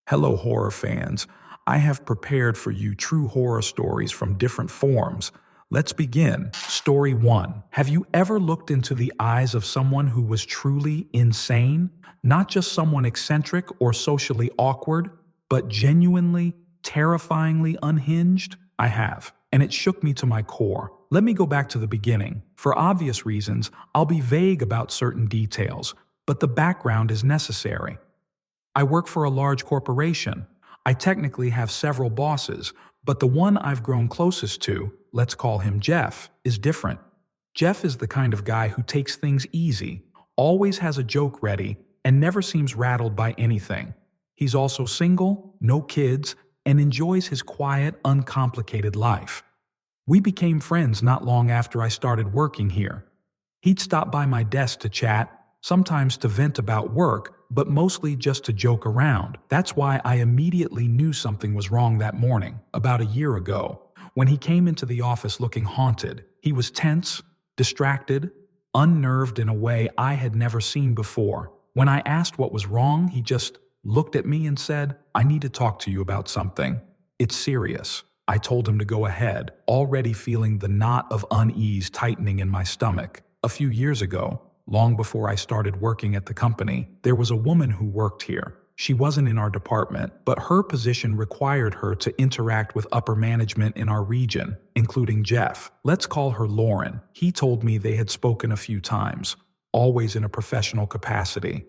Hello, horror fans. I have prepared for you true horror stories from different forms. Let's begin. Story 1. Have you ever looked into the eyes of someone who was truly insane? Not just someone eccentric or socially awkward, but genuinely, terrifyingly unhinged? I have, and it shook me to my core. Let me go back to the beginning. For obvious reasons, I'll be vague about certain details, but the background is necessary. I work for a large corporation. I technically have several bosses, but the one I've grown closest to, let's call him Jeff, is different. Jeff is the kind of guy who takes things easy, always has a joke ready, and never seems rattled by anything. He's also single, no kids, and enjoys his quiet, uncomplicated life. We became friends not long after I started working here. He'd stop by my desk to chat, sometimes to vent about work, but mostly just to joke around. That's why I immediately knew something was wrong that morning, about a year ago. When he came into the office looking haunted, he was tense, distracted, unnerved in a way I had never seen before. When I asked what was wrong, he just looked at me and said, "I need to talk to you about something. It's serious." I told him to go ahead, already feeling the knot of unease tightening in my stomach. A few years ago, long before I started working at the company, there was a woman who worked here. She wasn't in our department, but her position required her to interact with upper management in our region, including Jeff. Let's call her Lauren. He told me they had spoken a few times, always in a professional capacity.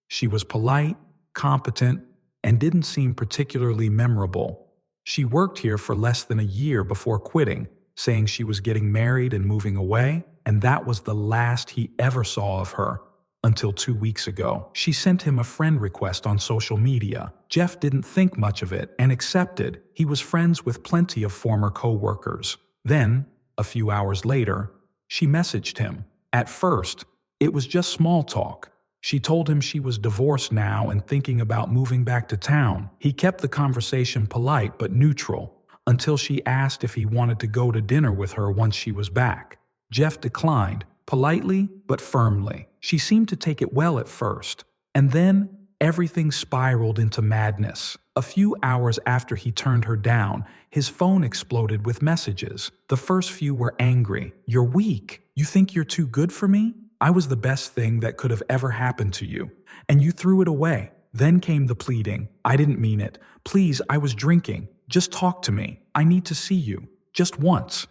She was polite, competent, and didn't seem particularly memorable. She worked here for less than a year before quitting, saying she was getting married and moving away, and that was the last he ever saw of her, until 2 weeks ago. She sent him a friend request on social media. Jeff didn't think much of it and accepted. He was friends with plenty of former co-workers. Then, a few hours later, she messaged him. At first, it was just small talk. She told him she was divorced now and thinking about moving back to town. He kept the conversation polite but neutral, until she asked if he wanted to go to dinner with her once she was back. Jeff declined, politely but firmly. She seemed to take it well at first, and then everything spiraled into madness. A few hours after he turned her down, his phone exploded with messages. The first few were angry. "You're weak. You think you're too good for me? I was the best thing that could have ever happened to you, and you threw it away." Then came the pleading. "I didn't mean it. Please, I was drinking. Just talk to me. I need to see you. Just once.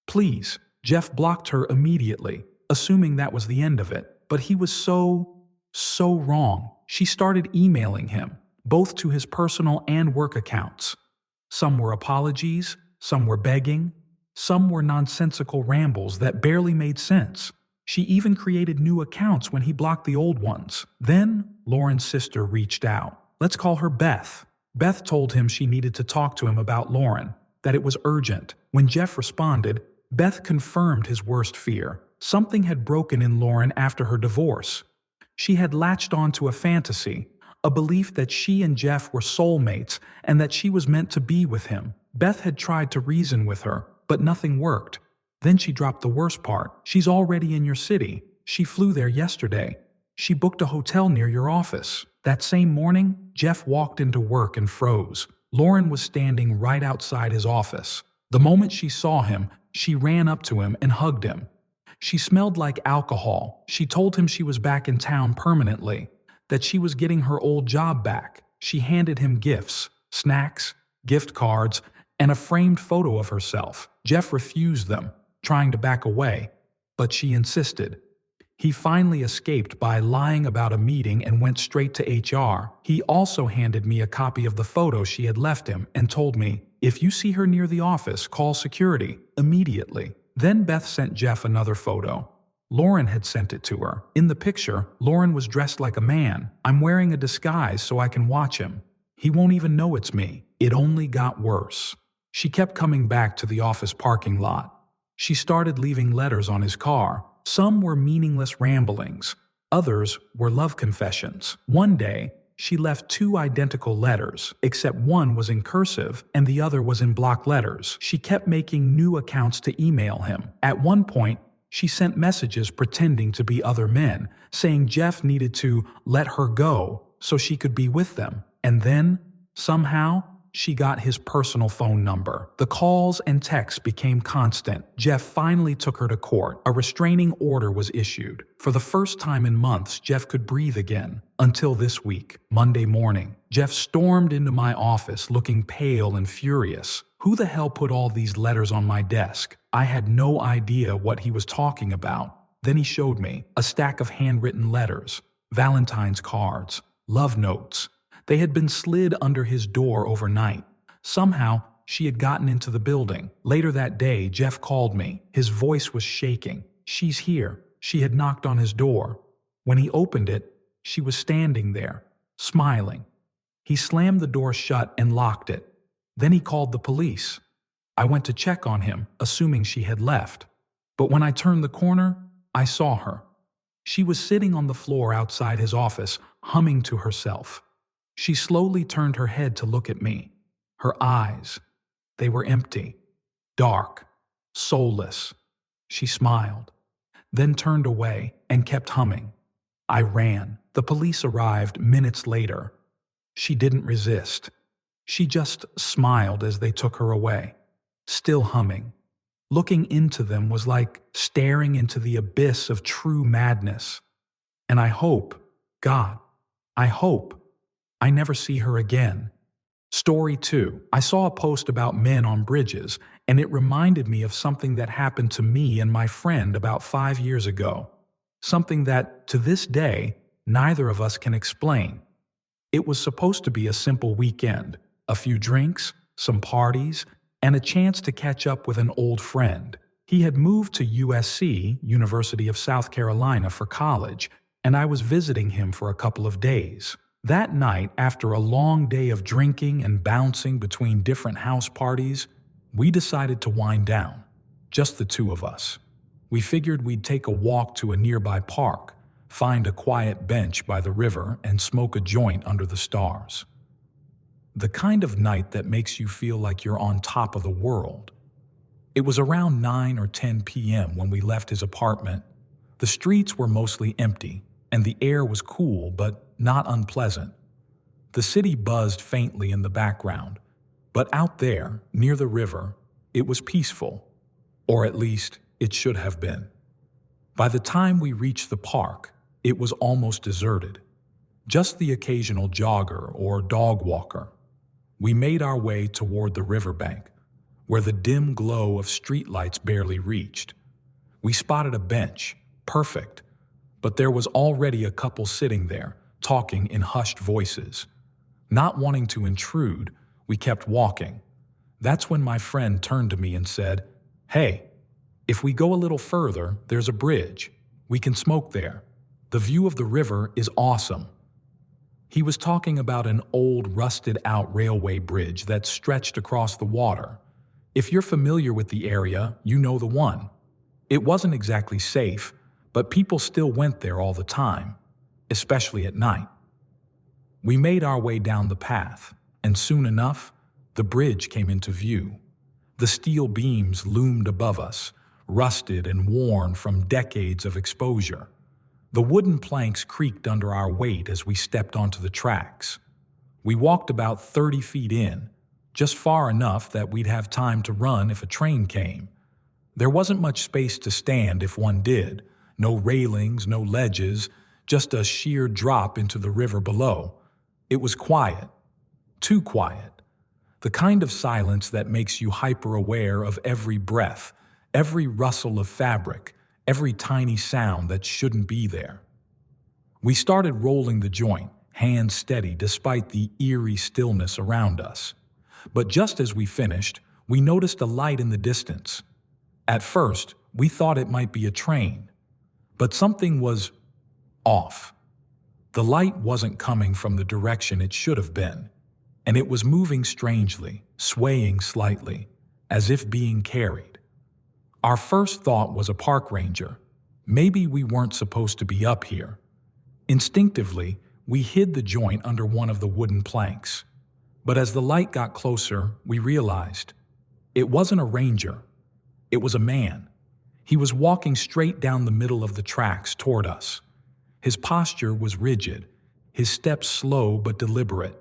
Please." Jeff blocked her immediately, assuming that was the end of it. But he was so wrong. She started emailing him, both to his personal and work accounts. Some were apologies, some were begging, some were nonsensical rambles that barely made sense. She even created new accounts when he blocked the old ones. Then, Lauren's sister reached out. Let's call her Beth. Beth told him she needed to talk to him about Lauren, that it was urgent. When Jeff responded, Beth confirmed his worst fear. Something had broken in Lauren after her divorce. She had latched onto a fantasy, a belief that she and Jeff were soulmates and that she was meant to be with him. Beth had tried to reason with her, but nothing worked. Then she dropped the worst part. "She's already in your city. She flew there yesterday. She booked a hotel near your office." That same morning, Jeff walked into work and froze. Lauren was standing right outside his office. The moment she saw him, she ran up to him and hugged him. She smelled like alcohol. She told him she was back in town permanently, that she was getting her old job back. She handed him gifts, snacks, gift cards, and a framed photo of herself. Jeff refused them, trying to back away, but she insisted. He finally escaped by lying about a meeting and went straight to HR. He also handed me a copy of the photo she had left him and told me, "If you see her near the office, call security immediately." Then Beth sent Jeff another photo. Lauren had sent it to her. In the picture, Lauren was dressed like a man. "I'm wearing a disguise so I can watch him. He won't even know it's me." It only got worse. She kept coming back to the office parking lot. She started leaving letters on his car. Some were meaningless ramblings. Others were love confessions. One day, she left 2 identical letters, except one was in cursive and the other was in block letters. She kept making new accounts to email him. At one point, she sent messages pretending to be other men, saying Jeff needed to let her go so she could be with them. And then, Somehow, she got his personal phone number. The calls and texts became constant. Jeff finally took her to court. A restraining order was issued. For the first time in months, Jeff could breathe again. Until this week, Monday morning, Jeff stormed into my office looking pale and furious. Who the hell put all these letters on my desk? I had no idea what he was talking about. Then he showed me a stack of handwritten letters, Valentine's cards, love notes. They had been slid under his door overnight. Somehow, she had gotten into the building. Later that day, Jeff called me. His voice was shaking. "She's here." She had knocked on his door. When he opened it, she was standing there, smiling. He slammed the door shut and locked it. Then he called the police. I went to check on him, assuming she had left. But when I turned the corner, I saw her. She was sitting on the floor outside his office, humming to herself. She slowly turned her head to look at me. Her eyes, they were empty, dark, soulless. She smiled, then turned away and kept humming. I ran. The police arrived minutes later. She didn't resist. She just smiled as they took her away, still humming. Looking into them was like staring into the abyss of true madness. And I hope, God, I hope I never see her again. Story 2. I saw a post about men on bridges, and it reminded me of something that happened to me and my friend about 5 years ago. Something that, to this day, neither of us can explain. It was supposed to be a simple weekend, a few drinks, some parties, and a chance to catch up with an old friend. He had moved to USC, University of South Carolina, for college, and I was visiting him for a couple of days. That night, after a long day of drinking and bouncing between different house parties, we decided to wind down, just the two of us. We figured we'd take a walk to a nearby park, find a quiet bench by the river, and smoke a joint under the stars. The kind of night that makes you feel like you're on top of the world. It was around 9 or 10 p.m. when we left his apartment. The streets were mostly empty, and the air was cool but not unpleasant. The city buzzed faintly in the background, but out there, near the river, it was peaceful, or at least it should have been. By the time we reached the park, it was almost deserted. Just the occasional jogger or dog walker. We made our way toward the riverbank, where the dim glow of streetlights barely reached. We spotted a bench, perfect, but there was already a couple sitting there, talking in hushed voices. Not wanting to intrude, we kept walking. That's when my friend turned to me and said, "Hey, if we go a little further, there's a bridge. We can smoke there. The view of the river is awesome." He was talking about an old, rusted-out railway bridge that stretched across the water. If you're familiar with the area, you know the one. It wasn't exactly safe, but people still went there all the time, especially at night. We made our way down the path, and soon enough, the bridge came into view. The steel beams loomed above us, rusted and worn from decades of exposure. The wooden planks creaked under our weight as we stepped onto the tracks. We walked about 30 feet in, just far enough that we'd have time to run if a train came. There wasn't much space to stand if one did. No railings, no ledges, just a sheer drop into the river below. It was quiet. Too quiet. The kind of silence that makes you hyper-aware of every breath, every rustle of fabric, every tiny sound that shouldn't be there. We started rolling the joint, hands steady despite the eerie stillness around us. But just as we finished, we noticed a light in the distance. At first, we thought it might be a train, but something was off. The light wasn't coming from the direction it should have been, and it was moving strangely, swaying slightly, as if being carried. Our first thought was a park ranger. Maybe we weren't supposed to be up here. Instinctively, we hid the joint under one of the wooden planks. But as the light got closer, we realized it wasn't a ranger. It was a man. He was walking straight down the middle of the tracks toward us. His posture was rigid, his steps slow but deliberate.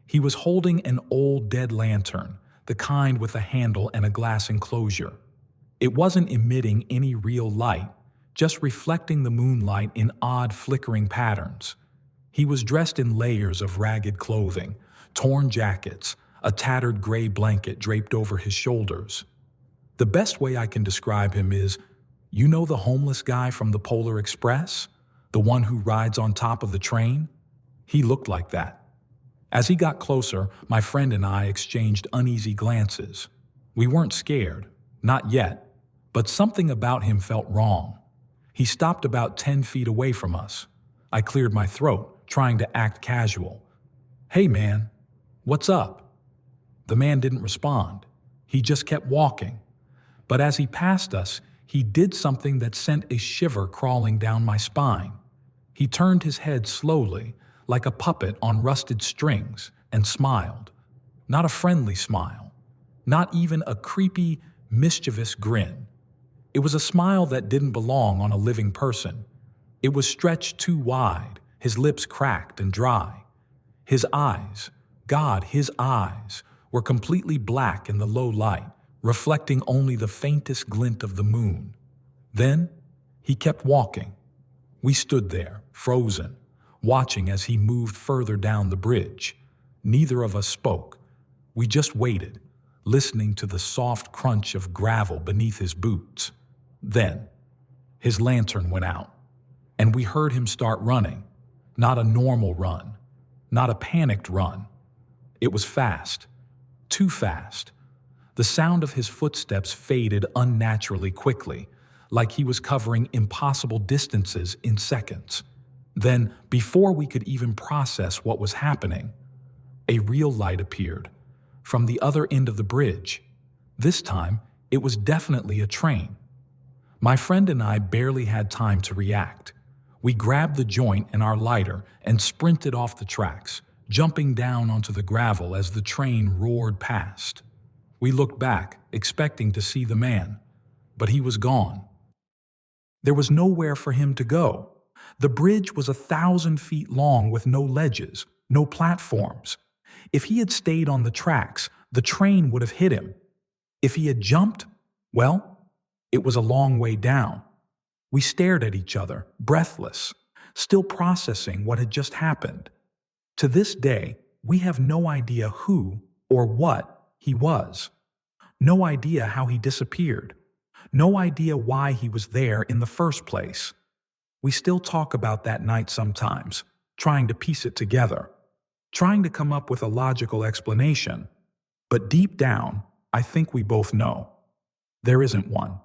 He was holding an old dead lantern, the kind with a handle and a glass enclosure. It wasn't emitting any real light, just reflecting the moonlight in odd flickering patterns. He was dressed in layers of ragged clothing, torn jackets, a tattered gray blanket draped over his shoulders. The best way I can describe him is, you know the homeless guy from the Polar Express? The one who rides on top of the train? He looked like that. As he got closer, my friend and I exchanged uneasy glances. We weren't scared, not yet, but something about him felt wrong. He stopped about 10 feet away from us. I cleared my throat, trying to act casual. "Hey man, what's up?" The man didn't respond. He just kept walking. But as he passed us, he did something that sent a shiver crawling down my spine. He turned his head slowly, like a puppet on rusted strings, and smiled. Not a friendly smile. Not even a creepy, mischievous grin. It was a smile that didn't belong on a living person. It was stretched too wide, his lips cracked and dry. His eyes, God, his eyes, were completely black in the low light, reflecting only the faintest glint of the moon. Then, he kept walking. We stood there, frozen, watching as he moved further down the bridge. Neither of us spoke. We just waited, listening to the soft crunch of gravel beneath his boots. Then, his lantern went out, and we heard him start running. Not a normal run, not a panicked run. It was fast, too fast. The sound of his footsteps faded unnaturally quickly, like he was covering impossible distances in seconds. Then, before we could even process what was happening, a real light appeared from the other end of the bridge. This time, it was definitely a train. My friend and I barely had time to react. We grabbed the joint and our lighter and sprinted off the tracks, jumping down onto the gravel as the train roared past. We looked back, expecting to see the man, but he was gone. There was nowhere for him to go. The bridge was 1,000 feet long with no ledges, no platforms. If he had stayed on the tracks, the train would have hit him. If he had jumped, well, it was a long way down. We stared at each other, breathless, still processing what had just happened. To this day, we have no idea who or what he was. No idea how he disappeared. No idea why he was there in the first place. We still talk about that night sometimes, trying to piece it together, trying to come up with a logical explanation. But deep down, I think we both know there isn't one.